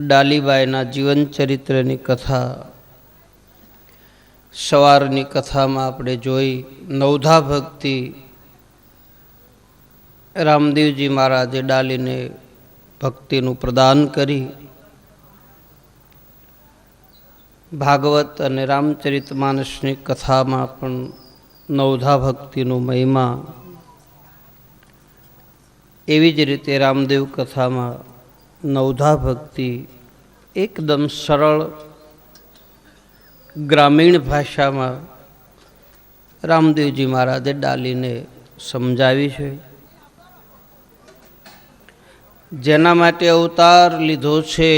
ડાલીબાઈના જીવન ચરિત્રની કથા સવારની કથામાં આપણે જોઈ. નવધા ભક્તિ રામદેવજી મહારાજે ડાલીને ભક્તિનું પ્રદાન કરી. ભાગવત અને રામચરિત માનસની કથામાં પણ નવધા ભક્તિનું મહિમા, એવી જ રીતે રામદેવ કથામાં નવધા ભક્તિ એકદમ સરળ ગ્રામીણ ભાષામાં રામદેવજી મહારાજે ડાલીને સમજાવી છે. જેના માટે અવતાર લીધો છે,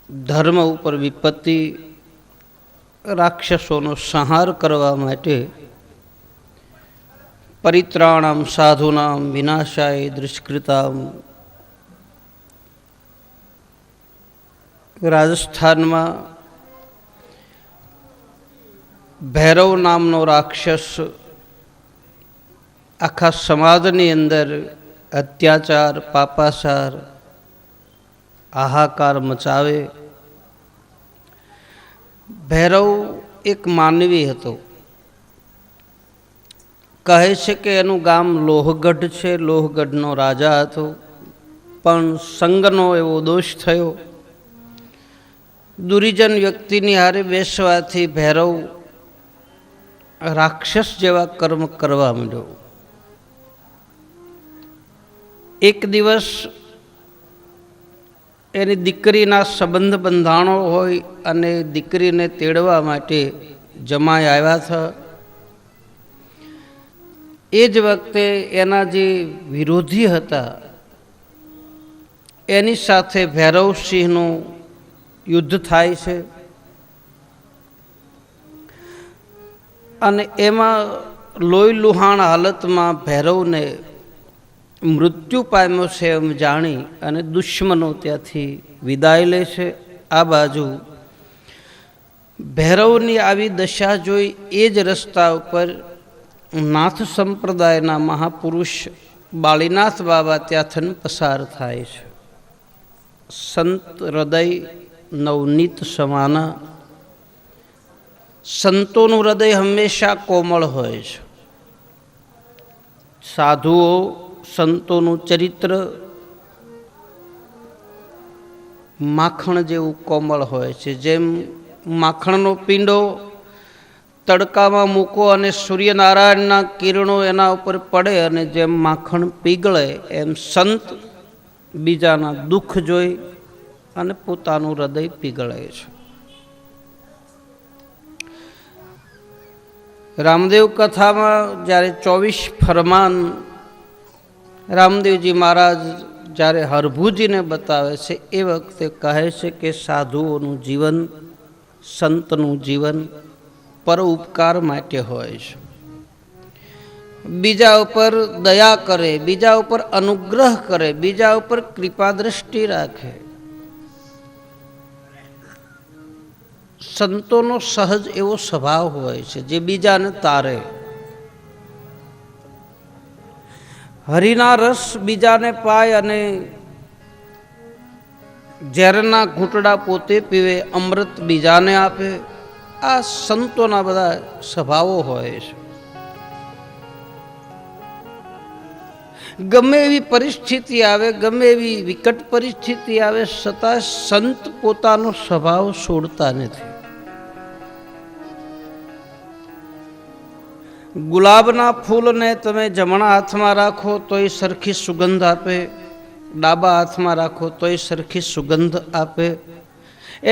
ધર્મ ઉપર વિપત્તિ, રાક્ષસોનો સંહાર કરવા માટે, પરિત્રાણામ સાધુનામ વિનાશાય દુષ્કૃતામ. રાજસ્થાનમાં ભૈરવ નામનો રાક્ષસ આખા સમાજની અંદર અત્યાચાર, પાપાચાર, હાહાકાર મચાવે. ભૈરવ એક માનવી હતો. કહે છે કે એનું ગામ લોહગઢ છે. લોહગઢનો રાજા હતો, પણ સંગનો એવો દોષ થયો. દુર્જન વ્યક્તિની હારે બેસવાથી ભૈરવ રાક્ષસ જેવા કર્મ કરવા માંડ્યો. એક દિવસ એની દીકરીના સંબંધ બંધાણો હોય અને દીકરીને તેડવા માટે જમાઈ આવ્યા હતા. એ જ વખતે એના જે વિરોધી હતા એની સાથે ભૈરવસિંહનું યુદ્ધ થાય છે અને એમાં લોહી લુહાણ હાલતમાં ભૈરવને મૃત્યુ પામ્યો છે એમ જાણી અને દુશ્મનો ત્યાંથી વિદાય લે છે. આ બાજુ ભૈરવની આવી દશા જોઈ એ જ રસ્તા ઉપર નાથ સંપ્રદાયના મહાપુરુષ બાળીનાથ બાબા ત્યાંથી પસાર થાય છે. સંત હૃદય નવનીત સમાના. સંતોનું હૃદય હંમેશા કોમળ હોય છે. સાધુઓ સંતોનું ચરિત્ર માખણ જેવું કોમળ હોય છે. જેમ માખણનો પીંડો તડકામાં મૂકો અને સૂર્યનારાયણના કિરણો એના ઉપર પડે અને જેમ માખણ પીગળે, એમ સંત બીજાના દુઃખ જોઈ અને પોતાનું હૃદય પીગળે છે. રામદેવ કથામાં જ્યારે 24 ફરમાન રામદેવજી મહારાજ જ્યારે હરભુજીને બતાવે છે, એ વખતે કહે છે કે સાધુઓનું જીવન, સંતનું જીવન પર ઉપકાર માટે હોય છે. બીજા ઉપર દયા કરે, બીજા ઉપર અનુગ્રહ કરે, બીજા ઉપર કૃપા દ્રષ્ટિ રાખે. સંતોનો સહજ એવો સ્વભાવ હોય છે જે બીજાને તારે. હરિના રસ બીજાને પાય અને ઝેરના ઘૂંટડા પોતે પીવે, અમૃત બીજાને આપે. આ સંતોના બધા સ્વભાવો હોય છે. ગમે એવી પરિસ્થિતિ આવે, ગમે એવી વિકટ પરિસ્થિતિ આવે, છતાં સંત પોતાનો સ્વભાવ છોડતા નથી. ગુલાબના ફૂલને તમે જમણા હાથમાં રાખો તો એ સરખી સુગંધ આપે, ડાબા હાથમાં રાખો તો એ સરખી સુગંધ આપે.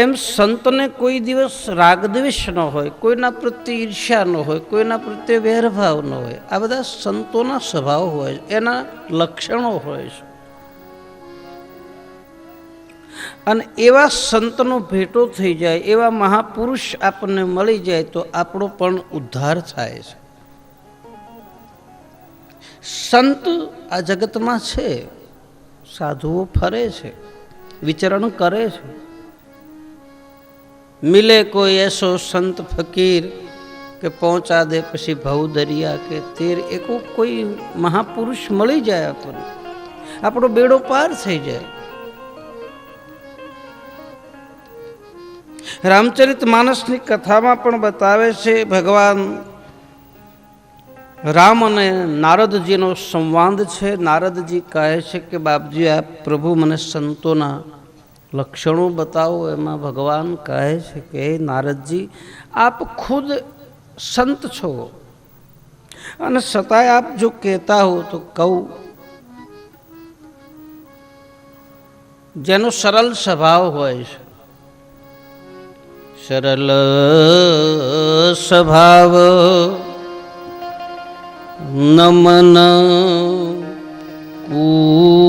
એમ સંતને કોઈ દિવસ રાગદ્વેષ ન હોય, કોઈના પ્રત્યે ઈર્ષ્યા ન હોય, કોઈના પ્રત્યે વેરભાવ ન હોય. આ બધા સંતોના સ્વભાવ હોય, એના લક્ષણો હોય છે. અને એવા સંતનો ભેટો થઈ જાય, એવા મહાપુરુષ આપણને મળી જાય તો આપણો પણ ઉદ્ધાર થાય છે. સંત આ જગતમાં છે, સાધુઓ ફરે છે, વિચરણ કરે છે. મિલે કોઈ એસો સંત ફકીર કે પહોંચા દે પછી ભવ દરિયા કે તેર. એકો કોઈ મહાપુરુષ મળી જાય આપણને, આપણો બેડો પાર થઈ જાય. રામચરિત માનસની કથામાં પણ બતાવે છે ભગવાન રામ અને નારદજીનો સંવાદ છે. નારદજી કહે છે કે બાપજી આપ પ્રભુ મને સંતોના લક્ષણો બતાવો. એમાં ભગવાન કહે છે કે નારદજી આપ ખુદ સંત છો અને છતાંય આપ જો કહેતા હો તો કહું. જેનો સરળ સ્વભાવ હોય છે, સરળ સ્વભાવ નમન કુટિલાયી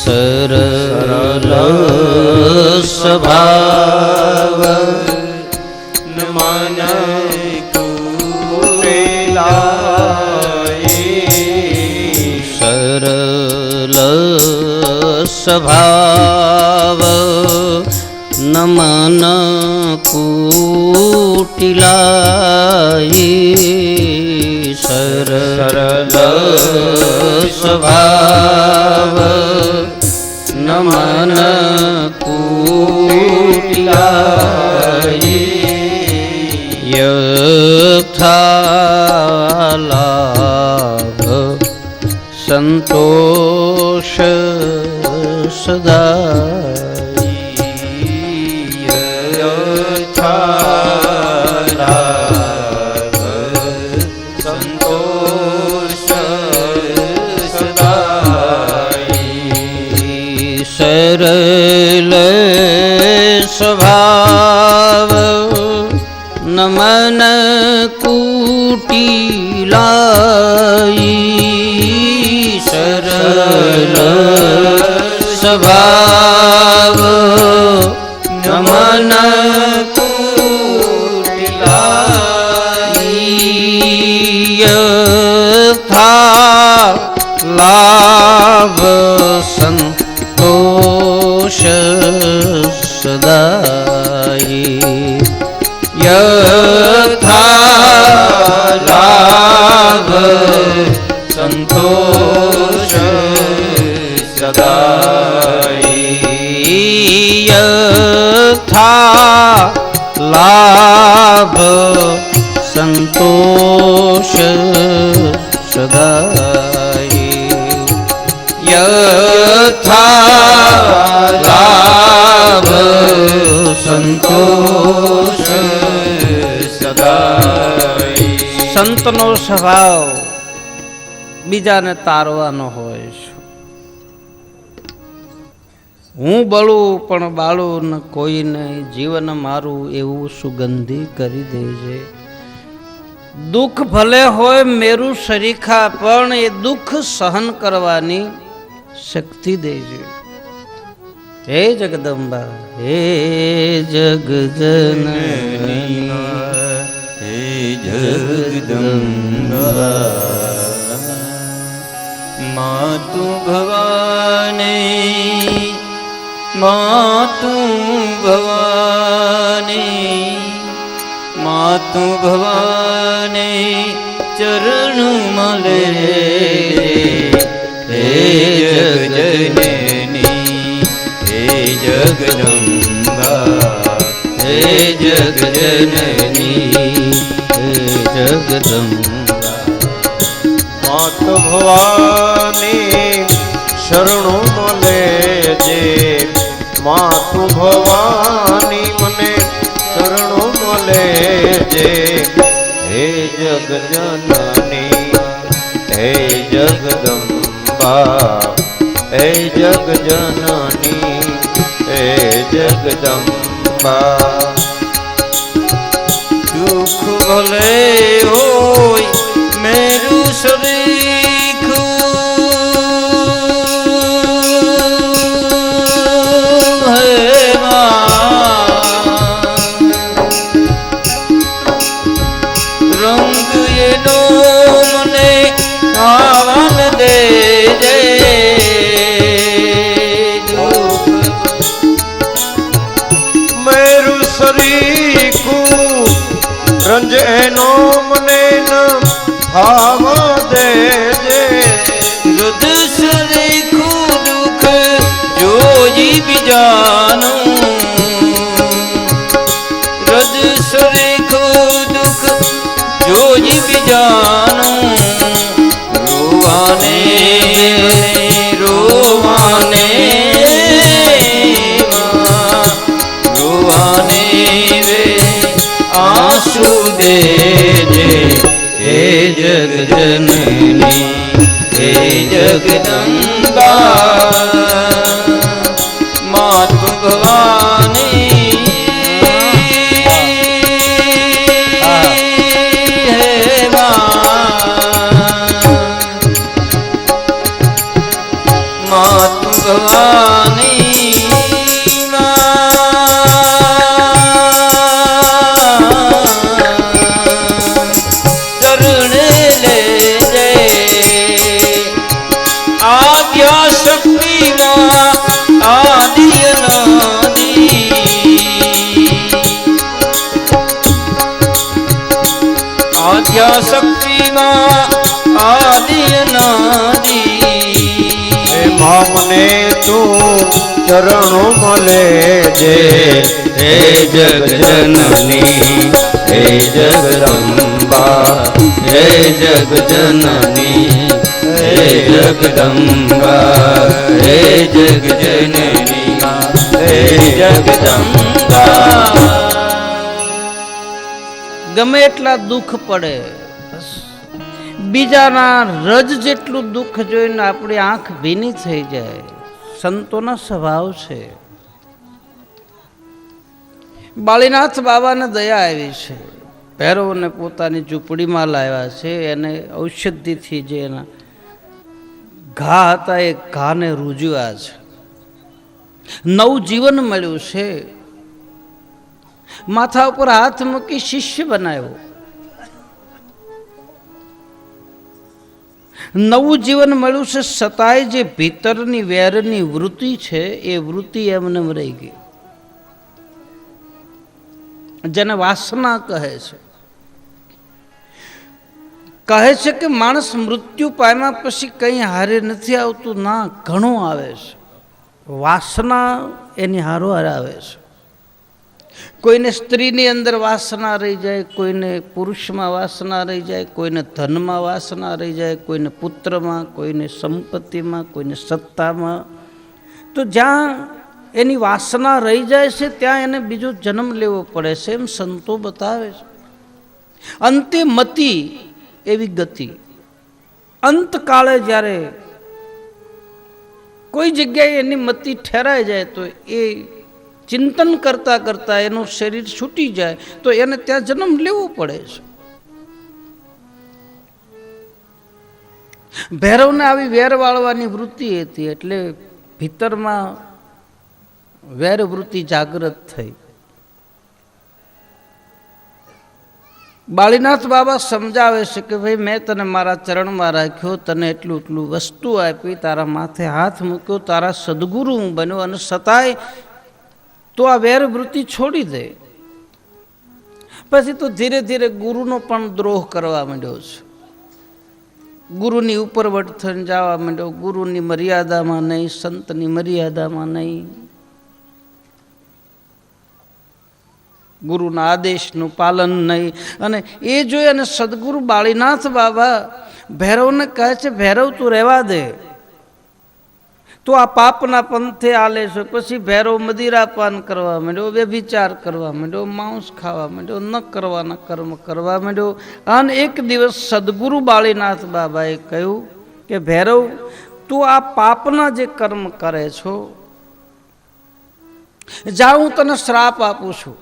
સરળ સ્વભાવ નમન કુટિલાયી સરળ સ્વભાવ નમન કુટિલાયી સરળ સ્વભાવ નમન કુટિલાયી યથાલાભ સંતોષ સદા સરલ સ્વભાવ નમન કુટિલાયી સરલ સ્વભાવ નમન કુટિલાયી યથા લાભ સંતોષ સદાયી યથા લાભ સંતોષ સદાયી યથા લાભ સંતોષ સદાયી યથા લાભ સંતોષ સદાયી. સંતનો સ્વભાવ બીજાને તારવાનો હોય છે. હું બળું પણ બાળું ન કોઈને, જીવન મારું એવું સુગંધી કરી દેજે. દુઃખ ભલે હોય મેરું સરીખા, પણ એ દુઃખ સહન કરવાની શક્તિ દેજે. હે જગદંબા, હે જગજનની, હે જગદંબા, માતુ ભવાની, માતુ ભવાની, માતુ ભવાની ચરણ મલે હે જગજનની, હે જગદંબા, હે જગજનની, હે જગદંબા. માત ભવાની શરણું મળે જે, માતુ ભવાની મને શરણું મળે જે. હે જગજનની, હે જગદંબા, હે જગજનની, હે જગદંબા. દુઃખ ભલે હોય મેરું સરીખું, હે રંગ એનો મને આવન દેજે. મેરું શરીર બીજાનું રજ સરીખું દુઃખ જોઈ બીજાનું રોવાને રોવાને રોવાને રે આંસુ દેજે હે જગજનની હે જગદંબા માતુ ભવાની હે માતુ ભવાની ચરણે લે આજ્ઞા શક્તિમાં આદિ અનાદિ આજ્ઞા શક્તિમાં આદિ અનાદિ મને તું ચરણો મળે જે હે જગજનની હે જગદંબા હે જગજનની હે જગદંબા હે જગજનની હે જગદંબા ગમે એટલા દુઃખ પડે, બીજાના રજ જેટલું દુઃખ જોઈને આપણી આંખ ભીની થઈ જાય. સંતોનો સ્વભાવ છે. બાળીનાથ બાબાને દયા આવી છે. ભૈરવને પોતાની ઝૂંપડીમાં લાવ્યા છે. એને ઔષધિથી જે એના ઘા હતા એ ઘાને રૂજ્યા છે. નવું જીવન મળ્યું છે. માથા ઉપર હાથ મૂકી શિષ્ય બનાવ્યો. નવું જીવન મળ્યું છે. છતાંય જે ભીતરની વેરની વૃત્તિ છે એ વૃત્તિ એમને રહી ગઈ, જેને વાસના કહે છે. કહે છે કે માણસ મૃત્યુ પામ્યા પછી કંઈ હારે નથી આવતું. ના, ઘણું આવે છે. વાસના એની હારોહાર આવે છે. કોઈને સ્ત્રીની અંદર વાસના રહી જાય, કોઈને પુરુષમાં વાસના રહી જાય, કોઈને ધનમાં વાસના રહી જાય, કોઈને પુત્રમાં, કોઈને સંપત્તિમાં, કોઈને સત્તામાં. તો જ્યાં એની વાસના રહી જાય છે ત્યાં એને બીજો જન્મ લેવો પડે છે, એમ સંતો બતાવે છે. અંતે મતિ એવી ગતિ. અંતકાળે જ્યારે કોઈ જગ્યાએ એની મતિ ઠેરાઈ જાય તો એ ચિંતન કરતા કરતા એનું શરીર છૂટી જાય તો એને ત્યાં જન્મ લેવો પડે છે. ભૈરવને આવી વેર વાળવાની વૃત્તિ હતી એટલે ભીતરમાં વેર વૃત્તિ જાગૃત થઈ. બાળીનાથ બાબા સમજાવે છે કે ભાઈ મેં તને મારા ચરણમાં રાખ્યો, તને એટલું એટલું વસ્તુ આપી, તારા માથે હાથ મૂક્યો, તારા સદગુરુ હું બન્યો, અને છતાંય તો આ વેર વૃત્તિ છોડી દે. પછી તો ધીરે ધીરે ગુરુનો પણ દ્રોહ કરવા માંડ્યો છે. ગુરુની ઉપરવટ થઈને જવા માંડ્યો. ગુરુની મર્યાદામાં નહીં, સંતની મર્યાદામાં નહીં, ગુરુના આદેશનું પાલન નહીં. અને એ જોઈ અને સદગુરુ બાળીનાથ બાબા ભૈરવને કહે છે, ભૈરવ તું રહેવા દે, તું આ પાપના પંથે આલે છે. પછી ભૈરવ મદિરાપાન કરવા માંડ્યો, વ્યભિચાર કરવા માંડ્યો, માંસ ખાવા માંડ્યો, ન કરવાના કર્મ કરવા માંડ્યો. અને એક દિવસ સદગુરુ બાળીનાથ બાબાએ કહ્યું કે ભૈરવ તું આ પાપના જે કર્મ કરે છો, જા હું તને શ્રાપ આપું છું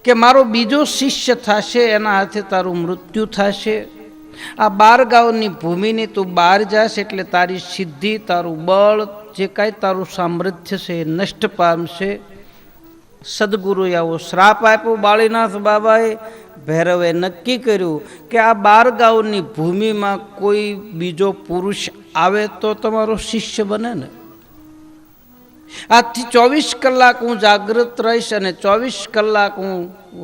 કે મારો બીજો શિષ્ય થશે, એના હાથે તારું મૃત્યુ થશે. આ 12 ગાંવની ભૂમિની તું બહાર જાશ એટલે તારી સિદ્ધિ, તારું બળ, જે કાંઈ તારું સામર્થ્ય છે એ નષ્ટ પામશે. સદગુરુએ આવો શ્રાપ આપ્યો બાળીનાથ બાબાએ. ભૈરવે નક્કી કર્યું કે આ 12 ગાંવની ભૂમિમાં કોઈ બીજો પુરુષ આવે તો તમારો શિષ્ય બને ને. આજથી 24 કલાક હું જાગૃત રહીશ અને 24 કલાક હું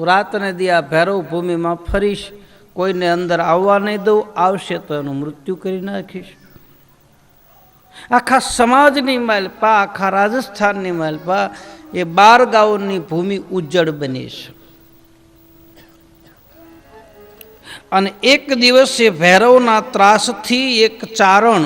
રાતને દી આ ભૈરવ ભૂમિમાં ફરીશ. કોઈને અંદર આવવા નહીં દઉં, આવશે તો એનું મૃત્યુ કરી નાખીશ. આખા સમાજની માલપા, આખા રાજસ્થાનની માલપા એ 12 ગાઉની ભૂમિ ઉજ્જડ બની છે. અને એક દિવસે ભૈરવના ત્રાસથી એક ચારણ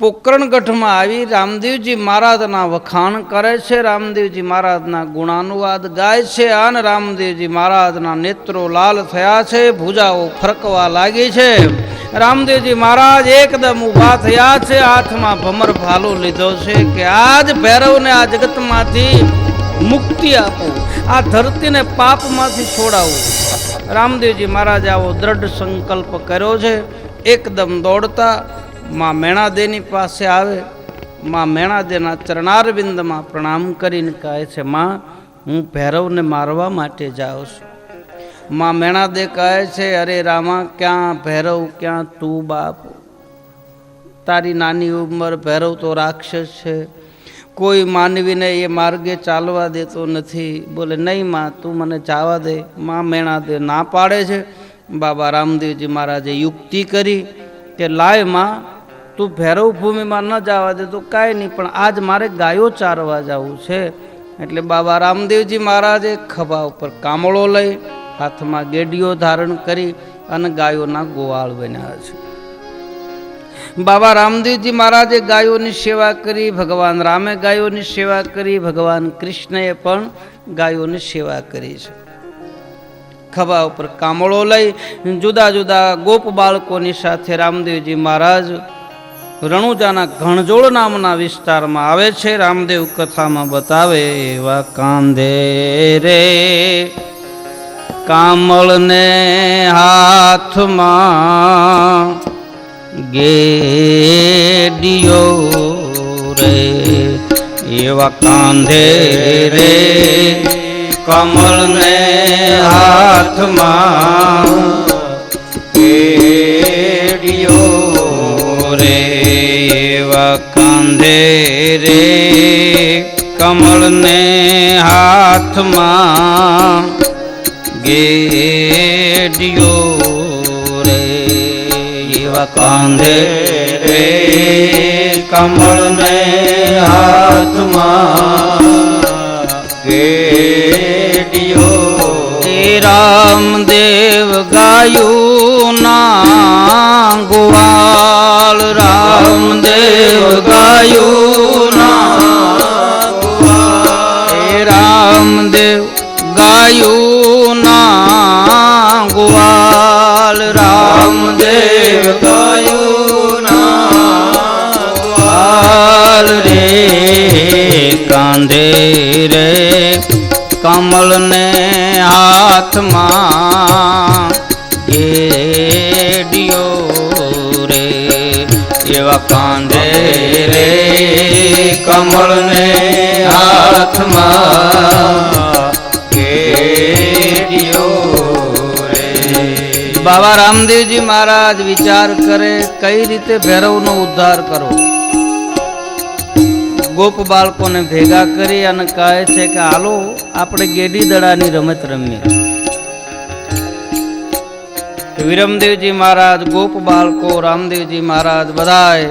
પોકરણગઢમાં આવી રામદેવજી મહારાજના વખાણ કરે છે, રામદેવજી મહારાજના ગુણાનુવાદ ગાય છે. અને રામદેવજી મહારાજના નેત્રો લાલ થયા છે, ભુજાઓ ફરકવા લાગી છે. રામદેવજી મહારાજ એકદમ ઊભા થયા છે, હાથમાં ભમર ભાલો લીધો છે કે આજ ભૈરવને આ જગતમાંથી મુક્તિ આપો, આ ધરતીને પાપમાંથી છોડાવો. રામદેવજી મહારાજે આવો દ્રઢ સંકલ્પ કર્યો છે. એકદમ દોડતા માં મેણાદેની પાસે આવે. માં મેણાદેના ચરણારવિંદમાં પ્રણામ કરીને કહે છે, માં હું ભૈરવને મારવા માટે જાઉં છું. માં મેણાદે કહે છે, અરે રામા, ક્યાં ભૈરવ, ક્યાં તું બાપ? તારી નાની ઉંમર, ભૈરવ તો રાક્ષસ છે, કોઈ માનવીને એ માર્ગે ચાલવા દેતો નથી. બોલે નહીં માં, તું મને જવા દે. માં મેણાદે ના પાડે છે. બાબા રામદેવજી મહારાજે યુક્તિ કરી કે લાય માં, તું ભૈરવ ભૂમિમાં ન જવા દે તો કાંઈ નહીં, પણ આજ મારે ગાયો ચારવા જવું છે. એટલે બાબા રામદેવજી મહારાજે ખભા ઉપર કામળો લઈ, હાથમાં ગેડીઓ ધારણ કરી અને ગાયોના ગોવાળ બન્યા છે. બાબા રામદેવજી મહારાજે ગાયોની સેવા કરી, ભગવાન રામે ગાયોની સેવા કરી, ભગવાન કૃષ્ણએ પણ ગાયોની સેવા કરી છે. ખભા ઉપર કામળો લઈ જુદા જુદા ગોપ બાળકોની સાથે રામદેવજી મહારાજ રણુજાના ઘણજોળ નામના વિસ્તારમાં આવે છે. રામદેવ કથામાં બતાવે, એવા કાંધે રે કામળને હાથમાં ગેડિયો રે, એવા કાંધે રે કમળને હાથમાં ગેડિયો રે, એવા કાંધે રે કમળને હાથમાં ગેડિયો રે, એવા કાંધે રે કમળને હાથમાં ગેડિયો. રામદેવ ગાયું ના ગોવાળ, રામદેવ ગાયું ના ગોવાળ, રામદેવ ગાયું ના ગોવાળ, રામદેવ ગાયું ના ગોવાળ રે, કાંધે રે કમળને હાથમાં ગેડિયો રે, એવા કાંધે રે કમળને હાથમાં ગેડિયો રે. બાબા રામદેવજી મહારાજ વિચાર કરે કઈ રીતે ભૈરવનો ઉદ્ધાર કરવો. ગોપ બાળકોને ભેગા કરી અને કહે છે કે હાલો આપણે ગેડી દડાની રમત રમીએ. વિરમદેવજી મહારાજ, ગોપ બાળકો, રામદેવજી મહારાજ બધાય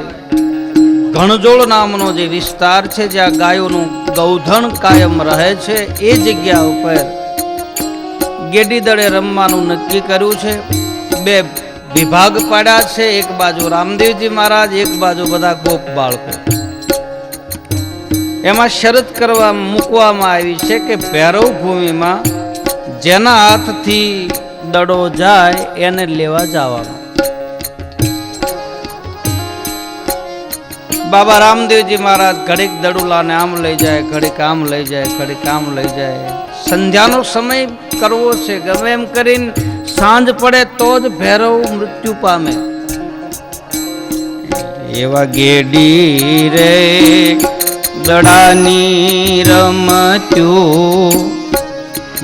ઘણજોળ નામનો જે વિસ્તાર છે જ્યાં ગાયોનું ગૌધણ કાયમ રહે છે એ જગ્યા ઉપર ગેડી દડે રમવાનું નક્કી કર્યું છે. 2 વિભાગ પાડ્યા છે, એક બાજુ રામદેવજી મહારાજ, એક બાજુ બધા ગોપ બાળકો. એમાં શરત કરવા મૂકવામાં આવી છે કે ભૈરવ ભૂમિમાં જેના હાથથી દડો જાય એને લેવા જવાનું. બાબા રામદેવજી મહારાજ ઘડીક દડુલાને આમ લઈ જાય, ઘડીક આમ લઈ જાય, ઘડીક આમ લઈ જાય. સંધ્યાનો સમય કરવો છે, ગમે એમ કરીને સાંજ પડે તો જ ભૈરવ મૃત્યુ પામે. એવા ગેડી રે દડાની રમત્યું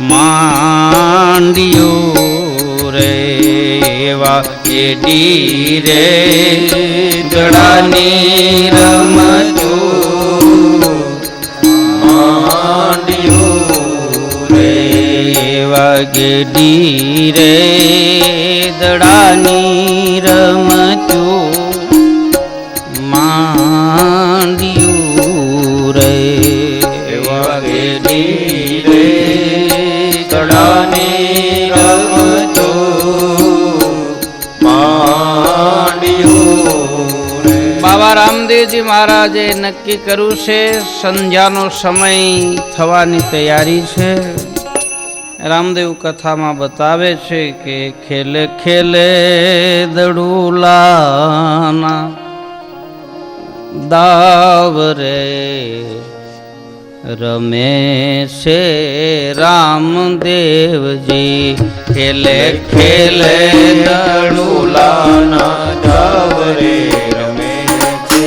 માંડ્યું રે, એવા ગેડી રે દડાની રમત્યું માંડ્યું રે, એવા ગેડી રે દડાની રમત્યું એવા રામદેવજી મહારાજે નક્કી કર્યું છે, સંધ્યાનો સમય થવાની તૈયારી છે. રામદેવ કથામાં બતાવે છે કે ખેલે ખેલે દડુલાના દાવ રે રમે છે રામદેવજી. ખેલે ખેલે દડુલાના દાવ રે રમે છે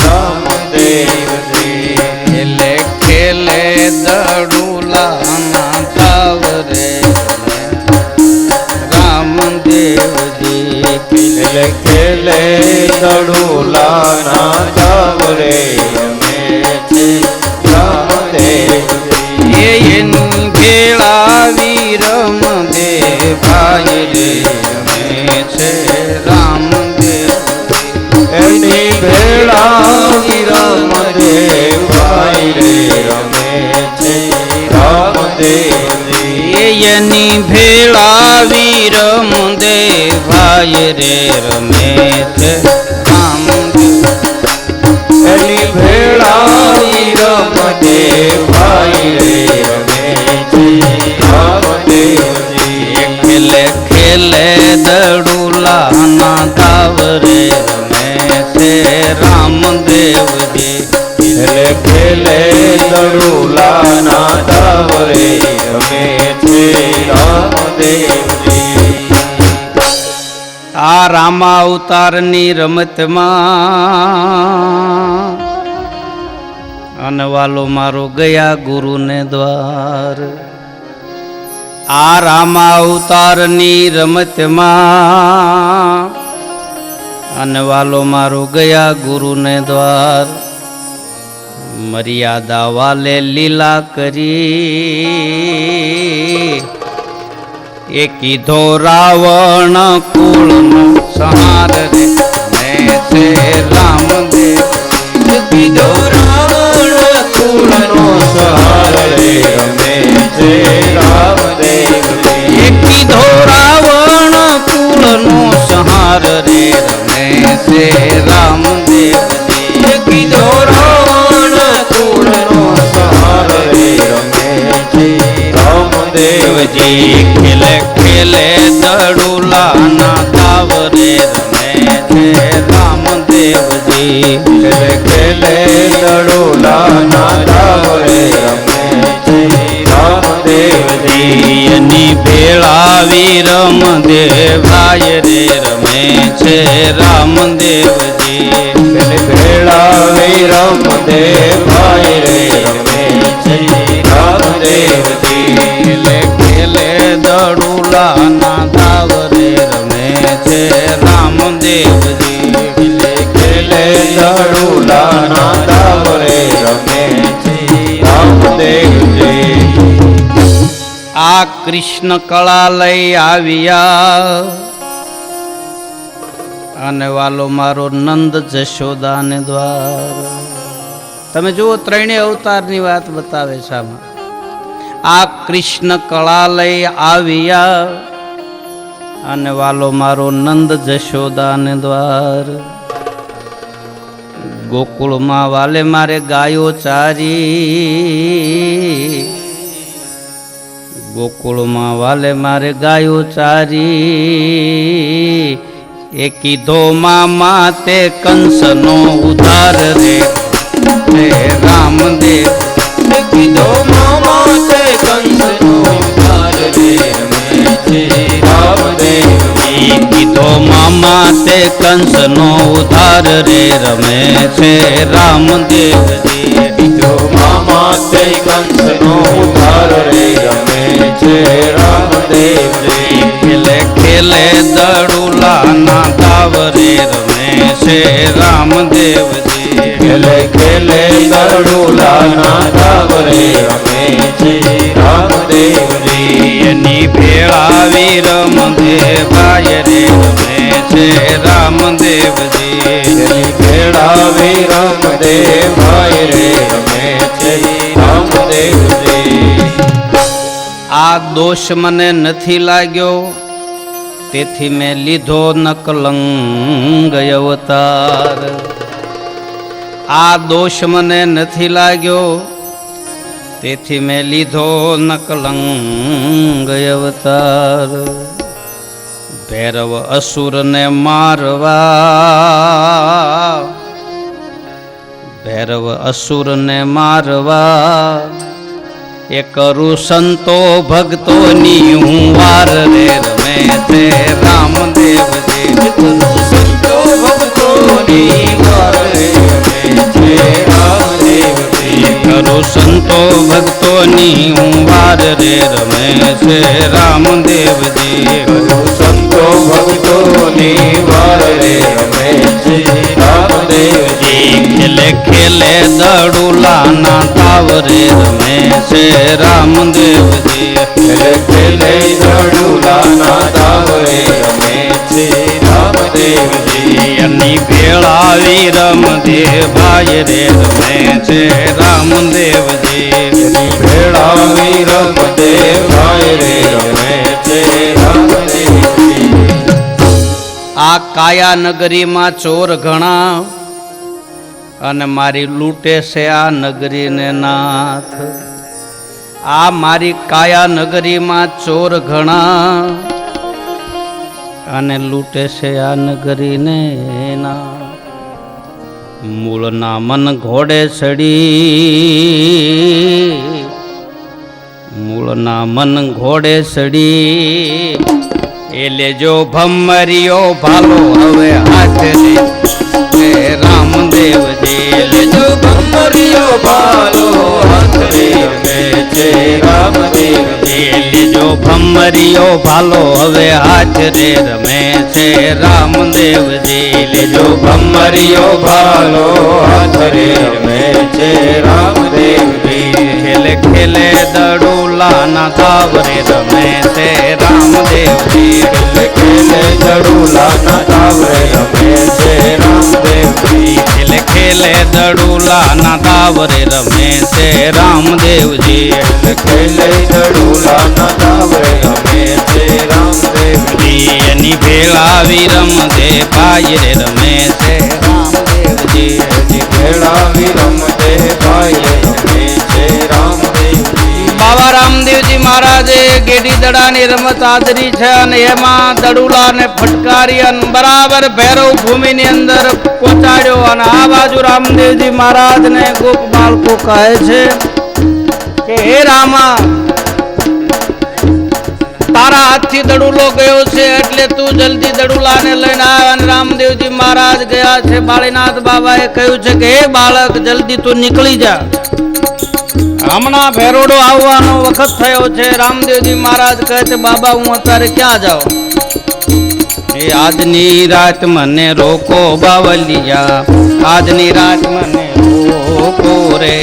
રામદેવજી. ખેલે ખેલે દડુલાના દાવ રે રામદેવજી. ખેલે ખેલે દડુલાના દાવ રે રમે છે રામદેવજી. એની ભેળા વીરમ દેવાય રે રમે છે રામદેવ. એની ભેળા વિરમ દેવાય રે રમે છે રામદેવજી. એની ભેળા વીરમ દેવાય રે રમે છે રામદેવ. એની ભેળા વિરમ દેવાય રે રમે છે રામદેવજી. ખેલે ખેલે દડુલાના દાવ રે રમે છે રામદેવજી. ખેલે ખેલે દડુલાના દાવ રે રમે છે રામદેવજી. આ રામા અવતારની રમતમાં અને વાલો મારો ગયા ગુરુને દ્વાર. આ રામા અવતારની રમતમાં અને વાલો મારો ગયા ગુરુને દ્વાર. મર્યાદા વાલે લીલા કરી એ કીધો રાવણ કુળનો સંહાર રે રમે છે રામદેવ. કીધો રાવણ કુળનો સંહાર રે રમે છે રામદેવજી. એ કીધો રાવણ કુળનો સંહાર રે રમે છે રામદેવજી. કીધો રાવણ કુળનો સંહાર રે રમે છે રામદેવજી. ખેલે ખેલે દડુલાના દાવ રે રમે છે રામદેવજી. ખેલે ખેલે દડુલાના દાવ રે રમે છે રામદેવજી. એની ભેળા વીરમ દેવાય રે રમે છે રામદેવજી. ખેલે ભેળા વિરમ દેવાય રે રમે છે રામદેવજી. ખેલે ખેલે દડુલાના દાવ રે રમે છે રામદેવજી. ખેલે ખેલે દડુલાના દાવ રે રમે છે રામદેવજી. આ કૃષ્ણ કળા લઈ આવ્યા અને વાલો મારો નંદ જશોદાને દ્વાર. તમે જુઓ ત્રણેય અવતારની વાત બતાવે છે આમાં. આ કૃષ્ણ કળા લઈ આવ્યા અને વાલો મારો નંદ જશોદાને દ્વાર. ગોકુળમાં વાલે મારે ગાયો ચારી. ગોકુળમાં વાલે મારે ગાયો ચારી. એ કીધો મામા તે કંસનો ઉધાર રે રામદેવ. કીધો મામા તે કંસનો ઉધાર રે રમે છે રામદેવજી. કીધો મામા તે કંસનો ઉધાર રે રમે છે રામદેવજી. કીધો મામા તે કંસનો ઉધાર રે રમે છે રામદેવજી. ખેલે ખેલે દડુલાના દાવ રે રમે છે રામદેવજી. ખેલે ખેલે દડુલાના દાવ રે રમે છે રામદેવજી. એની ભેળા વીરમ દેવાય રે રમે છે રામદેવજી. એની ભેળા વિરમ દેવાય રે રમે છે રામદેવજી. આ દોષ મને નથી લાગ્યો, તેથી મેં લીધો નકલંગ અવતાર. આ દોષ મને નથી લાગ્યો, તેથી મેં લીધો નકલંગ અવતાર. ભૈરવ અસુરને મારવા, ભૈરવ અસુરને મારવા, એ કરું સંતો ભક્તોની હું વાર રે રમે છે રામદેવજી. કરું સંતો ભક્તોની વાર રે રમે છે રામદેવજી. કરું સંતો ભક્તોની હું વાર રે રમે છે રામદેવજી. કરું સંતો ભક્તોની વાર રે રમે છે રામદેવજી. ખેલે ખેલે દડુલાના તાવરે રમે છે રામદેવજી. ખેલે ખેલે દડુલાના તાવરે રમે છે રામદેવજી. એની ભેળાવી રમદેવ ભાઈ રે રમે છે રામદેવજી. એની ભેળાવી રમદેવ ભાઈ રે રમે છે રામદેવજી. આ કાયા નગરીમાં ચોર ઘણા, અને મારી લૂંટે છે આ નગરીને નાથ. આ મારી કાયા નગરીમાં ચોર ઘણા, અને લૂંટે છે આ નગરીને નાથ. મૂળના મન ઘોડે ચડી, મૂળના મન ઘોડે ચડી, એ લેજો ભમરિયો ભાલો હવે હાથ રે રામદેવજી. લેજો ભમરિયો ભાલો હાથ રે રમે છે રામદેવજી. લેજો ભમરિયો ભાલો હવે હાથ રે રમે છે રામદેવજી. લેજો ભમરિયો ભાલો હાથ રે રમે છે રામદેવજી. ખેલે ખેલે દડુલાના તાવરે રમે છે રામદેવજી. ખેલે ખેલે દડુલાના તાવરે રમે છે રામદેવજી. ખેલે ખેલે દડુલાના તાવરે રમે છે રામદેવજી. ખેલે દડુલાના તાવરે રમે છે રામદેવજી. એની ભેળાવી રમદે ભાઈ રે રમે છે રામદેવજી. એની ભેળાવી રમદે ભાઈ રમે છે રામદેવજી. બાબા રામદેવજી મહારાજે ગેડી દડાની રમત આદરી છે, અને એમાં દડુલાને ફટકારી અને બરાબર ભૈરવ ભૂમિની અંદર પહોંચાડ્યો. અને આ બાજુ રામદેવજી મહારાજને ગોપ બાળકો કહે છે કે હે રામા, તારા હાથથી દડુલો ગયો છે, એટલે તું જલ્દી દડુલાને લઈને આવ. અને રામદેવજી મહારાજ ગયા છે. બાળીનાથ બાબાએ કહ્યું છે કે હે બાળક, જલ્દી તું નીકળી જા, હમણાં ભેરોડો આવવાનો વખત થયો છે. રામદેવજી મહારાજ કહે છે બાબા, હું અત્યારે ક્યાં જાઉં? એ આજની રાત મને રોકો બાવલિયા, આજની રાત મને રોકો રે,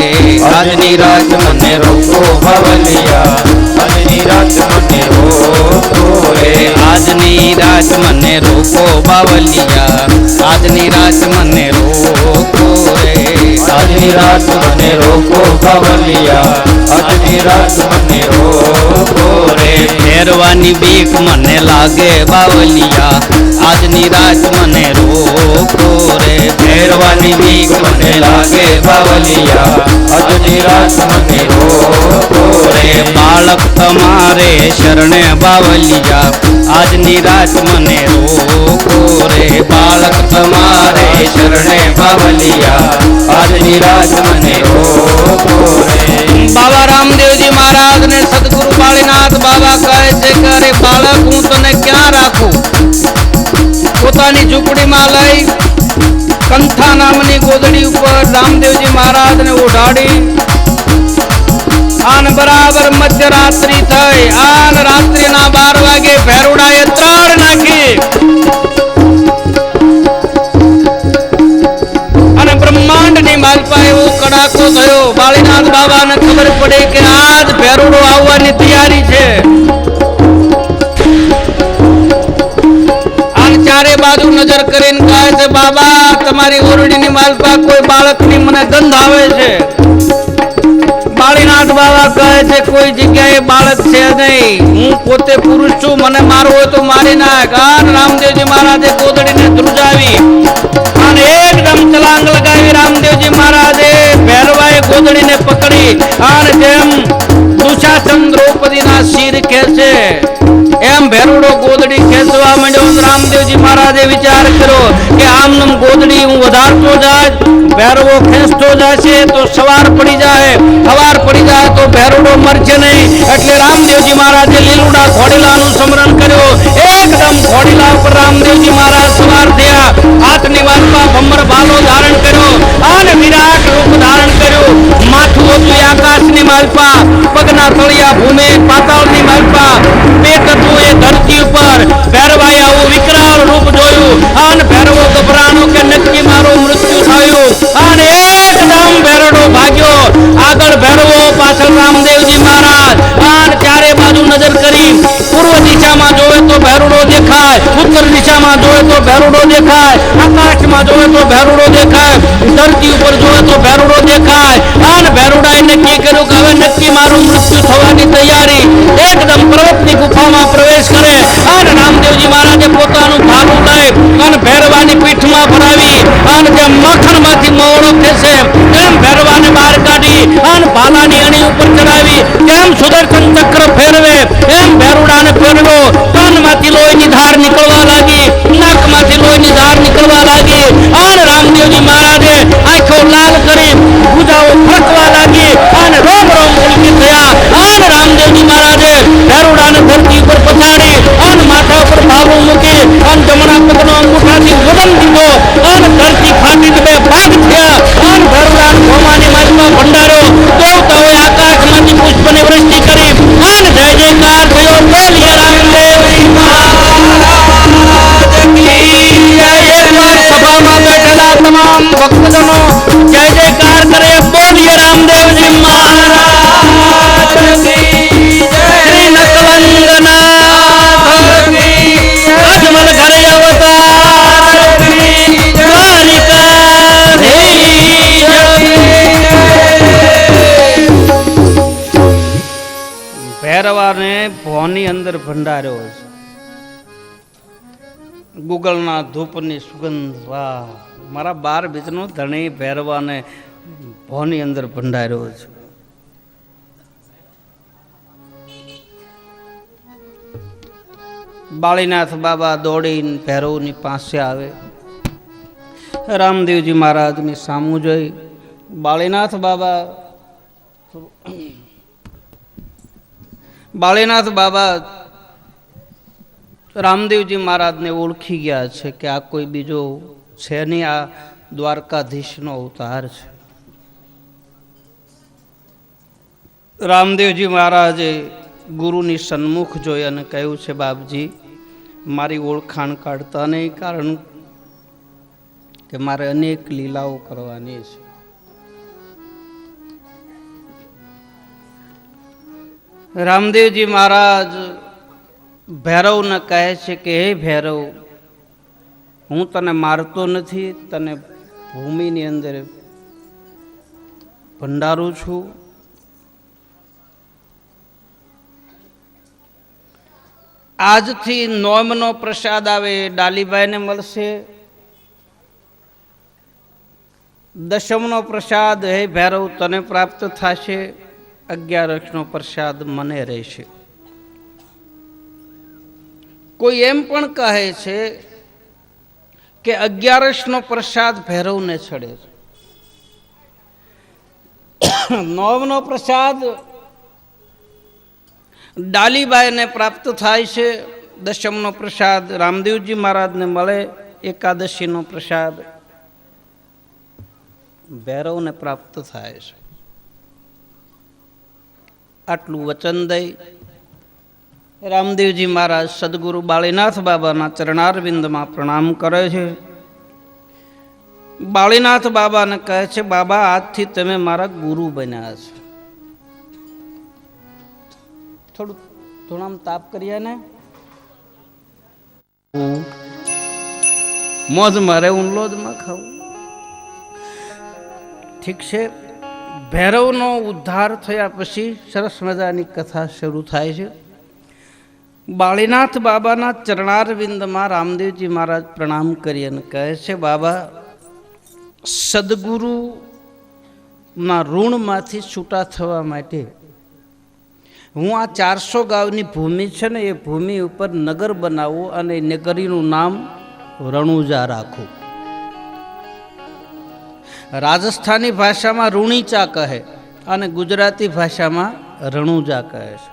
આજની રાત મને રોકો બાવલિયા, આજની રાત મને રોકો રે. આજની રાત મને રોકો બાવલિયા, આજની રાત મને રોકો રે. આજની રાત મને રોકો બાવલિયા, આજની રાત મને રોકો રે. ફેરવાની બીક મને લાગે બાવલિયા, આજની રાત મને રોકો રે. ફેરવાની બીક મને લાગે બાવલિયા, આજની રાત મને રોકો રે. બાળક તમારે શરણે બાવલિયા, આજની રાત મને રોકો રે. બાળક તમારે શરણે બાવલિયા, આજની રાત મને રોકો રે. બાબા રામદેવજી મહારાજ ને સદગુરુ બાળીનાથ બાબા કહે છે કે અરે બાળક, હું તને ક્યાં રાખું? પોતાની ઝૂંપડીમાં લઈ કંથા નામની ગોદડી ઉપર રામદેવજી મહારાજ ને ઉઢાડી, આન બરાબર મધ્યરાત્રિ થઈ. આન રાત્રિના 12 વાગે ભેરુડાએ ત્રાળ નાખી, અને બ્રહ્માંડની માલપા એવો કડાકો થયો. બાળીનાથ બાબાને ખબર પડી કે આજ ભેરુડો આવવાની તૈયારી છે. આન ચારે બાજુ નજર કરીને કહે છે બાબા, તમારી ઓરડીની માલપા કોઈ બાળકની મને ગંધ આવે છે. બાળીનાથ બાબા કહે છે કોઈ જગ્યાએ બાળક છે નહીં, હું પોતે પુરુષ છું, મને મારવો હોય તો મારી નાખ. આ રામદેવજી મહારાજે ગોદડીને ધ્રુજાવી અને એકદમ છલાંગ લગાવી રામદેવજી રામદેવજી મહારાજે ભેરવાએ ગોદડીને પકડી અને જેમ દુશાસન દ્રૌપદીના શિર ખેંચે એમ ભેરુડો ગોદડી ખેંચવા માંડ્યો. રામદેવજી મહારાજે વિચાર કર્યો કે આમ ગોદડી હું વધારતો જાય, ભેરવો ખેંચતો જશે તો સવાર પડી જાય, સવાર પડી જાય તો ભેરુડો મરશે નહીં. એટલે રામદેવજી મહારાજે લીલુડા ઘોડીલાનું સ્મરણ કર્યું. એકદમ ઘોડીલા ઉપર રામદેવજી મહારાજ સવાર થયા. હાથની વાતમાં ભમર ભાલો ધારણ કર્યો અને વિરાટ રૂપ ધારણ કર્યું. માથું હતું એ આકાશની માલપા, પગના તળિયા ભૂમિ પાતાળની માલપા, પેટ હતું એ ધરતી ઉપર. ભેરવાએ આવું વિકરાળ રૂપ જોયું અને ભેરવો ગભરાણો કે નક્કી મારું મૃત્યુ થયું અને એકદમ ભેરડો ભાગ્યો. આગળ ભેરવો, પાછળ રામદેવજી મહારાજ. અને ચારે બાજુ નજર કરી, પૂર્વ દિશામાં જોવે તો ભેરુડો દેખાય, ઉત્તર દિશામાં જોવે તો ભેરુડો દેખાય, આકાશમાં જોવે તો ભેરુડો દેખાય, ધરતી ઉપર જોવે તો ભેરુડો દેખાય. અને ભેરુડાએ નક્કી કર્યું કે હવે નક્કી મારું મૃત્યુ થવાની તૈયારી. એકદમ પર્વતની ગુફામાં પ્રવેશ કરે અને રામદેવજી મહારાજે પોતાનું ભાલું લઈ અને ભેરવાની પીઠમાં ભરાવી અને જેમ મખણમાંથી મોવડો ખેંચે તેમ ભેરવાને બહાર કાઢી અને ભાલાની અણી ઉપર ચડાવી, તેમ સુદર્શન ચક્ર ફેરવે એમ ભેરુડાને ફેરવ્યો. કાનમાંથી લોહીની ધાર નીકળવા લાગી, નાકમાંથી લોહીની ધાર નીકળવા લાગી અને રામદેવજી મહારાજે આંખો લાલ કરી, ભુજાઓ ફરકવા લાગી અને રોમ રોમ ઉલટી થયા. અને રામદેવજી મહારાજે ભેરુડાને ધરતી ઉપર પછાડી અને માથા ઉપર ભાલું મૂકી અને જમણા પગનો અંગૂઠાથી વદન દીધો અને ધરતી ફાટીને બે ભાગ થયા અને ભેરુડાને ભોમાની માલમાં ભંડાર્યો. દેવતાઓએ આકાશમાંથી પુષ્પની વૃષ્ટિ કરી અને જય જયકાર થયો. બોલીએ રામદેવજી મહારાજની જય. એકવાર સભામાં બેઠેલા તમામ ભક્તજનો જય જયકાર કરે. બોલીએ રામદેવજી મહારાજની જય. શ્રી નકલંગનાથની અજમલ ઘરે અવતારની દ્વારિકાધીશની જય. ભૈરવાને ભોની અંદર ભંડાર્યો છે. ગુગળના ધૂપની સુગંધ, વાહ! મારા 12 બીજનો ધણી ભૈરવાને ભોની અંદર ભંડાર્યો છે. બાળીનાથ બાબા દોડીને ભૈરવની પાસે આવે. રામદેવજી મહારાજની સામું જોઈ બાળીનાથ બાબા રામદેવજી મહારાજને ઓળખી ગયા છે કે આ કોઈ બીજો છે નહીં, આ દ્વારકાધીશનો અવતાર છે. રામદેવજી મહારાજે ગુરુની સન્મુખ જોઈ અને કહ્યું છે, બાપજી મારી ઓળખાણ કાઢતા નહીં, કારણ કે મારે અનેક લીલાઓ કરવાની છે. રામદેવજી મહારાજ ભૈરવને કહે છે કે હે ભૈરવ, હું તને મારતો નથી, તને ભૂમિની અંદર ભંડારું છું. આજથી નોમનો પ્રસાદ આવે ડાલીબાઈને મળશે, દશમનો પ્રસાદ હે ભૈરવ તને પ્રાપ્ત થશે, 11નો પ્રસાદ મને રહેશે. કોઈ એમ પણ કહે છે કે 11નો પ્રસાદ ભૈરવને ચડે છે, 9નો પ્રસાદ ડાલીબાઈને પ્રાપ્ત થાય છે, 10મનો પ્રસાદ રામદેવજી મહારાજને મળે, 11નો પ્રસાદ ભૈરવને પ્રાપ્ત થાય છે. આટલું વચન દઈ રામદેવજી મહારાજ સદગુરુ બાળીનાથ બાબાના ચરણારવિંદમાં પ્રણામ કરે છે. બાળીનાથ બાબાને કહે છે, બાબા આજથી તમે મારા ગુરુ બન્યા છો. થોડું આમ તાપ કરીએ ને, મોજ મારે ઊંડલો જ માં ખાવું. ઠીક છે. ભૈરવનો ઉદ્ધાર થયા પછી સરસ મજાની કથા શરૂ થાય છે. બાળીનાથ બાબાના ચરણારવિંદમાં રામદેવજી મહારાજ પ્રણામ કરી અને કહે છે, બાબા સદગુરુ ના ઋણમાંથી છૂટા થવા માટે હું આ 400 ગાવની ભૂમિ છે ને એ ભૂમિ ઉપર નગર બનાવું અને એ નગરીનું નામ રણુજા રાખું. રાજસ્થાની ભાષામાં રૂણીચા કહે અને ગુજરાતી ભાષામાં રણુજા કહે છે.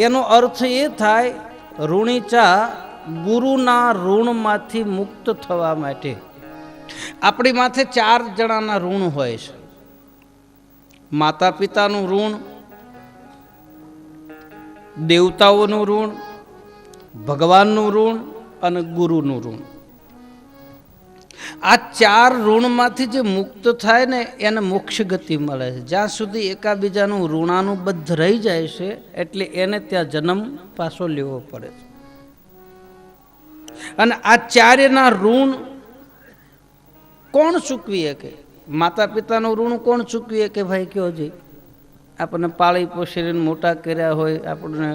એનો અર્થ એ થાય રૂણીચા ગુરુના ઋણમાંથી મુક્ત થવા માટે. આપણી માથે 4 જણાના ઋણ હોય છે. માતા પિતાનું ઋણ, દેવતાઓનું ઋણ, ભગવાનનું ઋણ અને ગુરુનું ઋણ. આ 4 ઋણમાંથી જે મુક્ત થાય ને એને મોક્ષ ગતિ મળે છે. જ્યાં સુધી એકાબીજાનું ઋણાનુબદ્ધ રહી જાય છે એટલે એને ત્યાં જન્મ પાછો લેવો પડે છે. અને આ 4ના ઋણ કોણ ચૂકવી શકે? માતા પિતાનું ઋણ કોણ ચૂકવી શકે? ભાઈ કયો જી, આપણને પાળી પોષીને મોટા કર્યા હોય, આપણને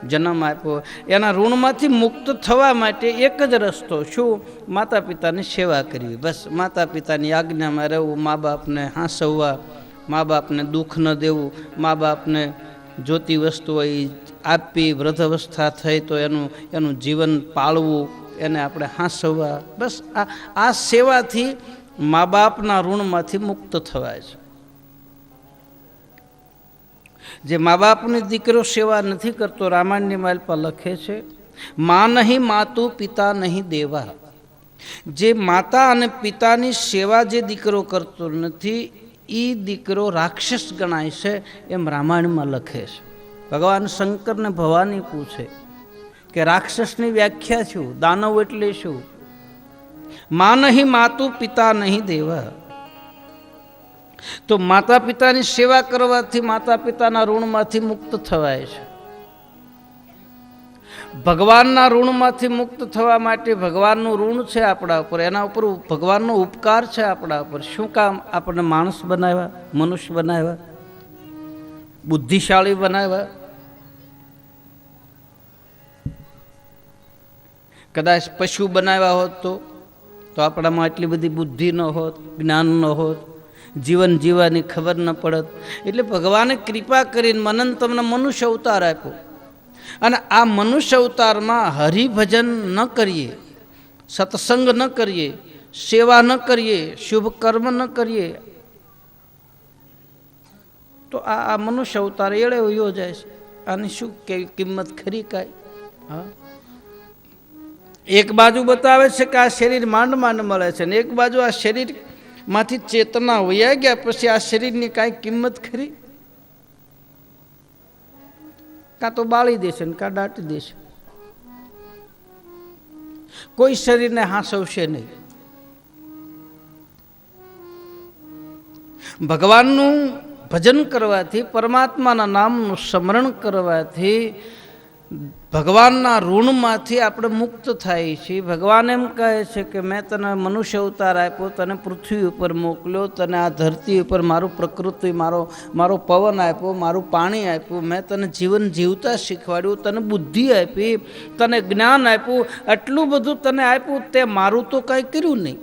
જન્મ આપ્યો, એના ઋણમાંથી મુક્ત થવા માટે એક જ રસ્તો શું? માતા પિતાની સેવા કરવી. બસ માતા પિતાની આજ્ઞામાં રહેવું, મા બાપને હાંસવવા, મા બાપને દુઃખ ન દેવું, મા બાપને જોતી વસ્તુ હોય આપવી, વૃદ્ધાવસ્થા થઈ તો એનું જીવન પાળવું, એને આપણે હાંસવવા. બસ આ સેવાથી મા બાપના ઋણમાંથી મુક્ત થવાય છે. જે મા બાપની દીકરો સેવા નથી કરતો, રામાયણની માલ પર લખે છે, માં નહીં માતું પિતા નહીં દેવા. જે માતા અને પિતાની સેવા જે દીકરો કરતો નથી એ દીકરો રાક્ષસ ગણાય છે, એમ રામાયણમાં લખે છે. ભગવાન શંકરને ભવાની પૂછે કે રાક્ષસની વ્યાખ્યા શું? દાનવ એટલે શું? માં નહીં માતું પિતા નહીં દેવા. તો માતા પિતાની સેવા કરવાથી માતા પિતાના ઋણમાંથી મુક્ત થવાય છે. ભગવાનના ઋણમાંથી મુક્ત થવા માટે ભગવાનનું ઋણ છે આપણા ઉપર, એના ઉપર ભગવાનનો ઉપકાર છે આપણા ઉપર. શું કામ આપણને માણસ બનાવ્યા, મનુષ્ય બનાવ્યા, બુદ્ધિશાળી બનાવ્યા? કદાચ પશુ બનાવ્યા હોત તો આપણામાં એટલી બધી બુદ્ધિ ન હોત, જ્ઞાન ન હોત, જીવન જીવવાની ખબર ન પડત. એટલે ભગવાને કૃપા કરીને મનન તમને મનુષ્ય અવતાર આપ્યો. અને આ મનુષ્ય અવતારમાં હરિભજન ન કરીએ, સત્સંગ ન કરીએ, સેવા ન કરીએ, શુભ કર્મ ન કરીએ તો આ મનુષ્ય અવતાર એળે વયો જાય છે. આની શું કેવી કિંમત ખરી કાંઈ? હા, એક બાજુ બતાવે છે કે આ શરીર માંડ માંડ મળે છે, ને એક બાજુ આ શરીર માંથી ચેતના વયા ગયા પછી આ શરીરની કાંઈ કિંમત ખરી? કાં તો બાળી દેશે ને કાં દાટી દેશે. કોઈ શરીરને હાંસવશે નહીં. ભગવાનનું ભજન કરવાથી, પરમાત્માના નામનું સ્મરણ કરવાથી ભગવાનના ઋણમાંથી આપણે મુક્ત થાય છીએ. ભગવાન એમ કહે છે કે મેં તને મનુષ્ય અવતાર આપ્યો, તને પૃથ્વી ઉપર મોકલ્યો, તને આ ધરતી ઉપર મારું પ્રકૃતિ, મારો પવન આપ્યો, મારું પાણી આપ્યું, મેં તને જીવન જીવતા શીખવાડ્યું, તને બુદ્ધિ આપી, તને જ્ઞાન આપ્યું, આટલું બધું તને આપ્યું, તે મારું તો કાંઈ કર્યું નહીં.